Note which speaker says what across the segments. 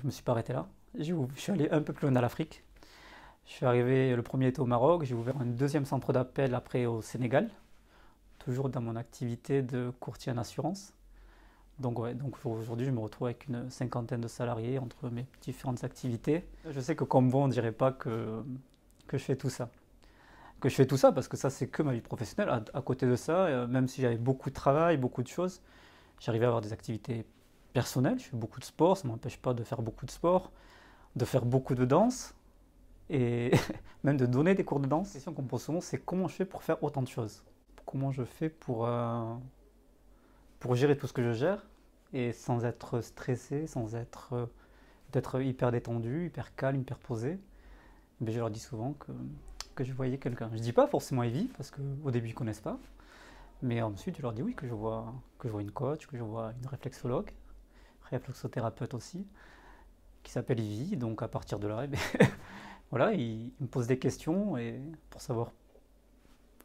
Speaker 1: Je me suis pas arrêté là. Je suis allé un peu plus loin dans l'Afrique. Je suis arrivé, le premier était au Maroc, j'ai ouvert un deuxième centre d'appel après au Sénégal, toujours dans mon activité de courtier en assurance. Donc, ouais, donc aujourd'hui, je me retrouve avec une cinquantaine de salariés entre mes différentes activités. Je sais que comme vous, on ne dirait pas que je fais tout ça. Que je fais tout ça parce que ça, c'est que ma vie professionnelle. À côté de ça, même si j'avais beaucoup de travail, beaucoup de choses, j'arrivais à avoir des activités personnelles. Je fais beaucoup de sport, ça ne m'empêche pas de faire beaucoup de sport, de faire beaucoup de danse et même de donner des cours de danse. La question qu'on me pose souvent, c'est comment je fais pour faire autant de choses? Comment je fais pour gérer tout ce que je gère et sans être stressé, sans être d'être hyper détendu, hyper calme, hyper posé. Mais je leur dis souvent que je voyais quelqu'un. Je dis pas forcément Evie, parce qu'au début ils connaissent pas. Mais ensuite je leur dis oui, que je vois une coach, que je vois une réflexologue, réflexothérapeute aussi, qui s'appelle Evie. Donc à partir de là, eh bien, voilà, ils me posent des questions et pour savoir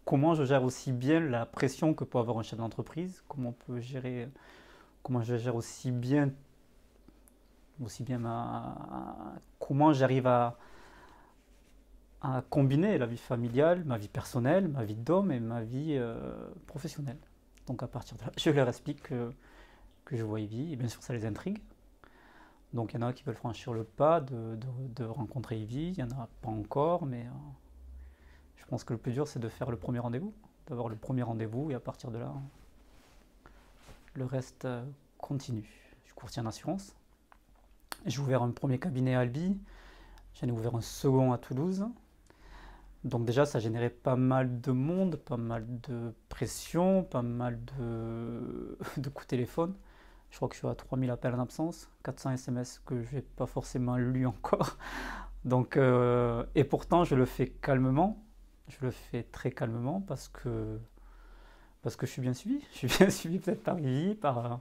Speaker 1: comment je gère aussi bien la pression que peut avoir un chef d'entreprise, comment je gère aussi bien comment j'arrive à combiner la vie familiale, ma vie personnelle, ma vie d'homme et ma vie professionnelle. Donc à partir de là, je leur explique que je vois Evie, et bien sûr ça les intrigue. Donc il y en a qui veulent franchir le pas de rencontrer Evie, il y en a pas encore, mais je pense que le plus dur c'est de faire le premier rendez-vous, d'avoir le premier rendez-vous et à partir de là, le reste continue. Je suis courtier en assurance. J'ai ouvert un premier cabinet à Albi, j'en ai ouvert un second à Toulouse. Donc déjà, ça générait pas mal de monde, pas mal de pression, pas mal de coups de téléphone. Je crois que je suis à 3000 appels en absence, 400 SMS que je n'ai pas forcément lus encore. Donc, et pourtant, je le fais calmement. Je le fais très calmement parce que je suis bien suivi. Je suis bien suivi peut-être par Vivi, par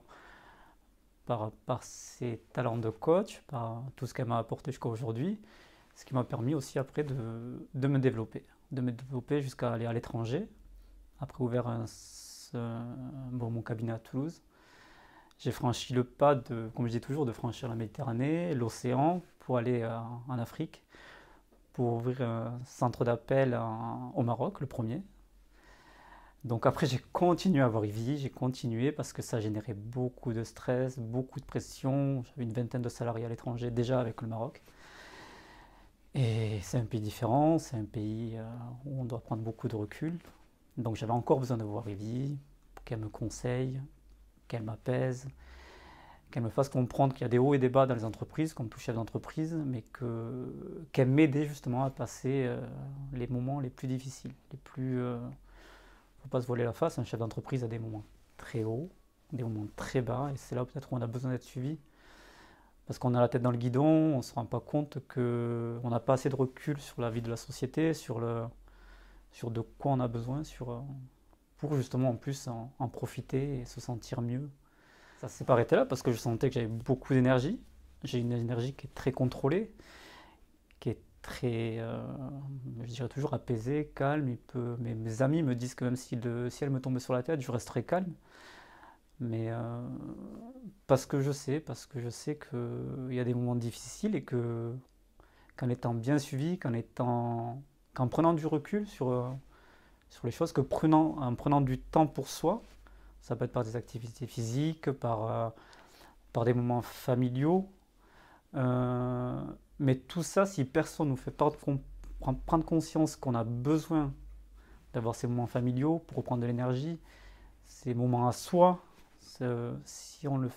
Speaker 1: ses talents de coach, par tout ce qu'elle m'a apporté jusqu'à aujourd'hui. Ce qui m'a permis aussi après de me développer jusqu'à aller à l'étranger. Après ouvert mon cabinet à Toulouse, j'ai franchi le pas comme je dis toujours, de franchir la Méditerranée, l'océan, pour aller en Afrique, pour ouvrir un centre d'appel au Maroc, le premier. Donc après j'ai continué à avoir Ivy, j'ai continué parce que ça générait beaucoup de stress, beaucoup de pression. J'avais une vingtaine de salariés à l'étranger déjà avec le Maroc. Et c'est un pays différent, c'est un pays où on doit prendre beaucoup de recul. Donc j'avais encore besoin de voir Evie, pour qu'elle me conseille, qu'elle m'apaise, qu'elle me fasse comprendre qu'il y a des hauts et des bas dans les entreprises, comme tout chef d'entreprise, mais qu'elle m'aidait justement à passer les moments les plus difficiles. Faut pas se voiler la face, un chef d'entreprise a des moments très hauts, des moments très bas, et c'est là peut-être où on a besoin d'être suivi. Parce qu'on a la tête dans le guidon, on ne se rend pas compte qu'on n'a pas assez de recul sur la vie de la société, sur de quoi on a besoin, pour justement en plus en profiter et se sentir mieux. Ça s'est pas arrêté là parce que je sentais que j'avais beaucoup d'énergie. J'ai une énergie qui est très contrôlée, qui est très, je dirais toujours apaisée, calme. Mes amis me disent que même si elle me tombait sur la tête, je resterais calme. Mais parce que je sais qu'il y a des moments difficiles et qu'en étant bien suivi, qu'en prenant du recul sur les choses, en prenant du temps pour soi, ça peut être par des activités physiques, par des moments familiaux, euh, mais tout ça, si personne ne nous fait prendre conscience qu'on a besoin d'avoir ces moments familiaux pour reprendre de l'énergie, ces moments à soi, si on le,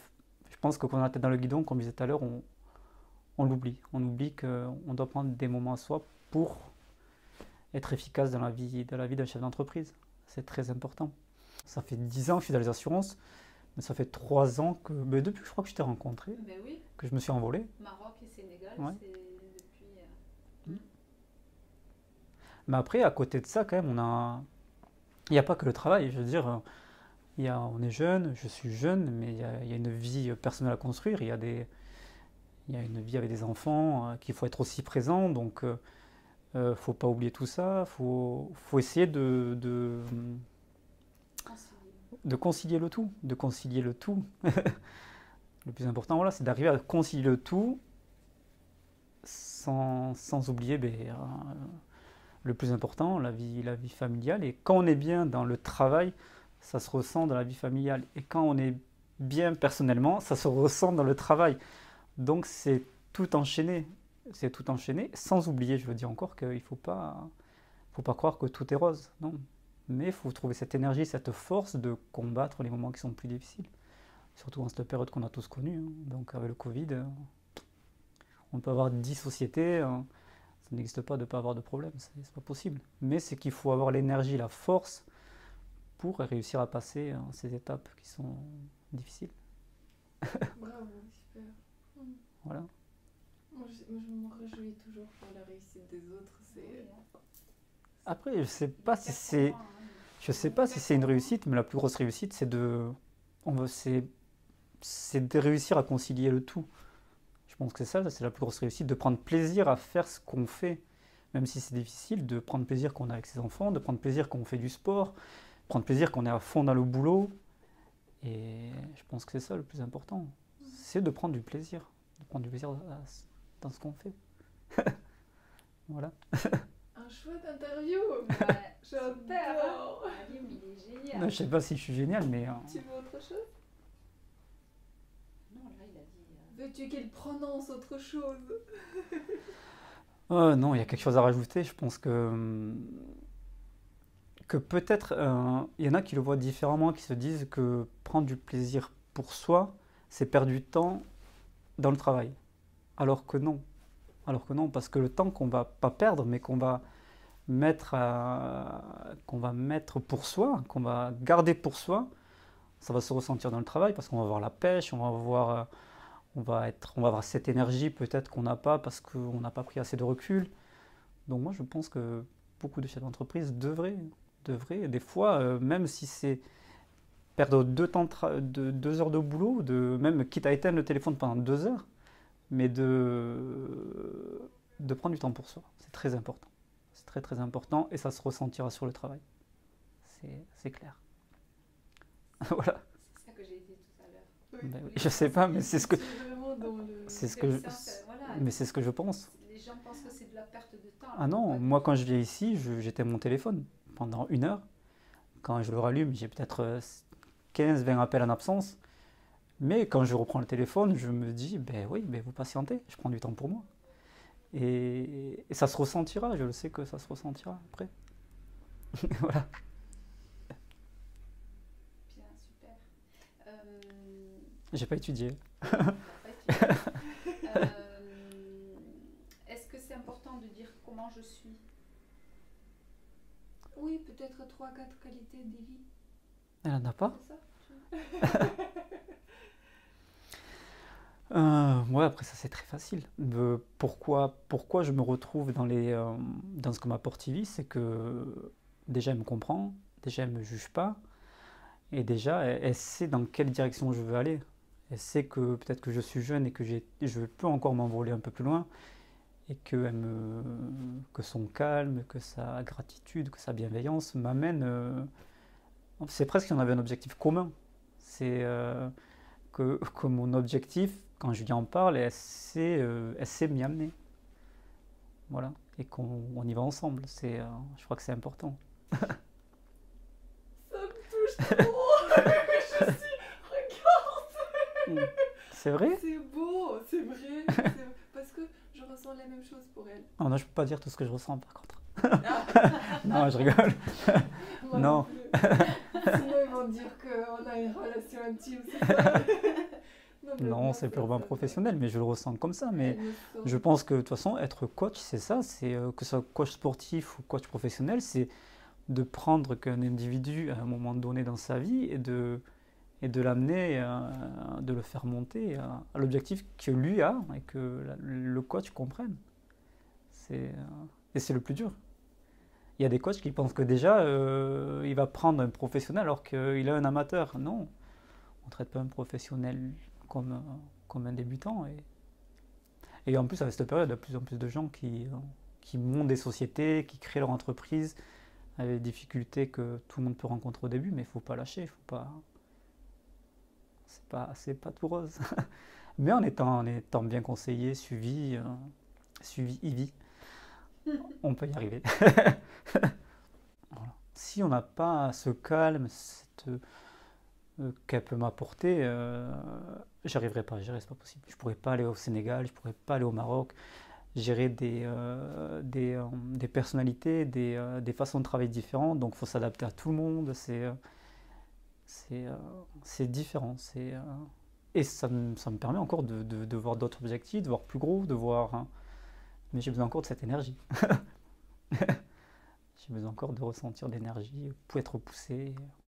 Speaker 1: je pense que quand on a la tête dans le guidon, comme je disais tout à l'heure, on l'oublie. On oublie qu'on doit prendre des moments à soi pour être efficace dans la vie d'un chef d'entreprise. C'est très important. Ça fait 10 ans que je suis dans les assurances, mais ça fait 3 ans mais depuis que je crois que je t'ai rencontré,
Speaker 2: Ben oui,
Speaker 1: que je me suis envolé.
Speaker 2: Maroc et Sénégal,
Speaker 1: Ouais.
Speaker 2: c'est depuis.
Speaker 1: Mais après, à côté de ça, quand même, il n'y a pas que le travail. Je veux dire, on est jeune, je suis jeune, mais il y a une vie personnelle à construire. Il y a une vie avec des enfants qu'il faut être aussi présent. Donc, faut pas oublier tout ça. Faut essayer
Speaker 2: Concilier.
Speaker 1: de concilier le tout. De concilier le tout. Le plus important, voilà, c'est d'arriver à concilier le tout sans oublier le plus important, la vie familiale. Et quand on est bien dans le travail, ça se ressent dans la vie familiale. Et quand on est bien personnellement, ça se ressent dans le travail. Donc c'est tout enchaîné. C'est tout enchaîné, sans oublier, je veux dire encore qu'il ne faut pas croire que tout est rose. Non. Mais il faut trouver cette énergie, cette force de combattre les moments qui sont plus difficiles. Surtout en cette période qu'on a tous connue. Hein. Donc avec le Covid, on peut avoir 10 sociétés, ça n'existe pas de ne pas avoir de problème, c'est pas possible. Mais c'est qu'il faut avoir l'énergie, la force pour réussir à passer ces étapes qui sont difficiles.
Speaker 3: Bravo, super.
Speaker 1: Voilà.
Speaker 3: Moi, je me réjouis toujours pour la réussite des autres.
Speaker 1: Après, je sais pas si c'est une réussite, mais la plus grosse réussite, c'est de réussir à concilier le tout. Je pense que c'est la plus grosse réussite, de prendre plaisir à faire ce qu'on fait, même si c'est difficile, de prendre plaisir qu'on est avec ses enfants, de prendre plaisir qu'on fait du sport, prendre plaisir qu'on est à fond dans le boulot. Et je pense que c'est ça le plus important, c'est de prendre du plaisir dans ce qu'on fait. Voilà.
Speaker 3: Un chouette interview.
Speaker 2: Ouais,
Speaker 3: J'adore.
Speaker 2: Alim, il est génial.
Speaker 1: Non, je sais pas si je suis génial, mais
Speaker 3: Tu veux autre chose?
Speaker 2: Non, là, il a dit.
Speaker 3: Veux-tu qu'il prononce autre chose?
Speaker 1: non, il y a quelque chose à rajouter. Je pense que peut-être il y en a qui le voient différemment, qui se disent que prendre du plaisir pour soi, c'est perdre du temps dans le travail. Alors que non, parce que le temps qu'on va pas perdre, mais qu'on va mettre pour soi, qu'on va garder pour soi, ça va se ressentir dans le travail parce qu'on va avoir la pêche, on va avoir cette énergie peut-être qu'on n'a pas parce qu'on n'a pas pris assez de recul. Donc moi je pense que beaucoup de chefs d'entreprise devraient, des fois, même si c'est perdre 2 heures de boulot, même quitte à éteindre le téléphone pendant 2 heures, mais de prendre du temps pour soi. C'est très important. C'est très très important et ça se ressentira sur le travail. C'est clair. Voilà.
Speaker 2: C'est ça que j'ai dit tout à l'heure.
Speaker 1: Ben oui, je sais pas, mais c'est ce que,
Speaker 3: Vraiment dans le...
Speaker 1: c'est ce que, je-
Speaker 2: Voilà,
Speaker 1: mais c'est ce que je pense.
Speaker 2: les gens pensent que c'est de la perte de temps.
Speaker 1: Ah non, moi quand je viens ici, j'éteins mon téléphone pendant 1 heure. Quand je le rallume, j'ai peut-être 15-20 appels en absence. Mais quand je reprends le téléphone, je me dis, ben oui, ben vous patientez, je prends du temps pour moi. Et ça se ressentira, je le sais que ça se ressentira après. Voilà.
Speaker 2: Bien, super.
Speaker 1: J'ai pas étudié.
Speaker 2: On va pas étudier. Est-ce que c'est important de dire comment je suis?
Speaker 3: Oui, peut-être 3-4 qualités de vie.
Speaker 1: Elle en a pas?
Speaker 3: C'est ça?
Speaker 1: Ouais, après ça c'est très facile. Pourquoi je me retrouve dans ce que m'apporte Ivy, c'est que déjà elle me comprend, déjà elle me juge pas, et déjà elle sait dans quelle direction je veux aller. Elle sait que peut-être que je suis jeune et que je peux encore m'envoler un peu plus loin, et que son calme, que sa gratitude, que sa bienveillance m'amène. C'est presque si on avait un objectif commun. C'est que mon objectif, quand je lui en parle, elle sait m'y amener. Voilà. Et qu'on y va ensemble. Je crois que c'est important.
Speaker 3: Ça me touche trop. Je suis... Regarde.
Speaker 1: C'est vrai?
Speaker 3: C'est beau, c'est vrai. Parce que je ressens la même chose pour elle.
Speaker 1: Oh non, je peux pas dire tout ce que je ressens par contre.
Speaker 3: Ah.
Speaker 1: Non, je rigole.
Speaker 3: Moi
Speaker 1: Non.
Speaker 3: plus. Sinon ils vont dire qu'on a une relation intime, c'est ça?
Speaker 1: Non, c'est purement professionnel, mais je le ressens comme ça. Mais
Speaker 3: Elle me sent-
Speaker 1: je pense que de toute façon, être coach, c'est ça. C'est que ce soit coach sportif ou coach professionnel, c'est de prendre qu'un individu à un moment donné dans sa vie et de l'amener, de le faire monter à l'objectif que lui a et que le coach comprenne. Et c'est le plus dur. Il y a des coachs qui pensent que déjà, il va prendre un professionnel alors qu'il a un amateur. Non, on ne traite pas un professionnel comme un débutant. Et en plus, avec cette période, il y a de plus en plus de gens qui montent des sociétés, qui créent leur entreprise, avec des difficultés que tout le monde peut rencontrer au début, mais il ne faut pas lâcher, faut pas... c'est pas tout rose. Mais en étant bien conseillé, suivi, suivi Ivy, on peut y arriver. Voilà. Si on n'a pas ce calme, qu'elle peut m'apporter, j'y arriverai pas, c'est pas possible. Je pourrais pas aller au Sénégal, je pourrais pas aller au Maroc, gérer des personnalités, des façons de travailler différentes, donc il faut s'adapter à tout le monde, c'est différent. Et ça me permet encore de voir d'autres objectifs, de voir plus gros, de voir, hein. Mais j'ai besoin encore de cette énergie. J'ai besoin encore de ressentir d'énergie pour être poussé.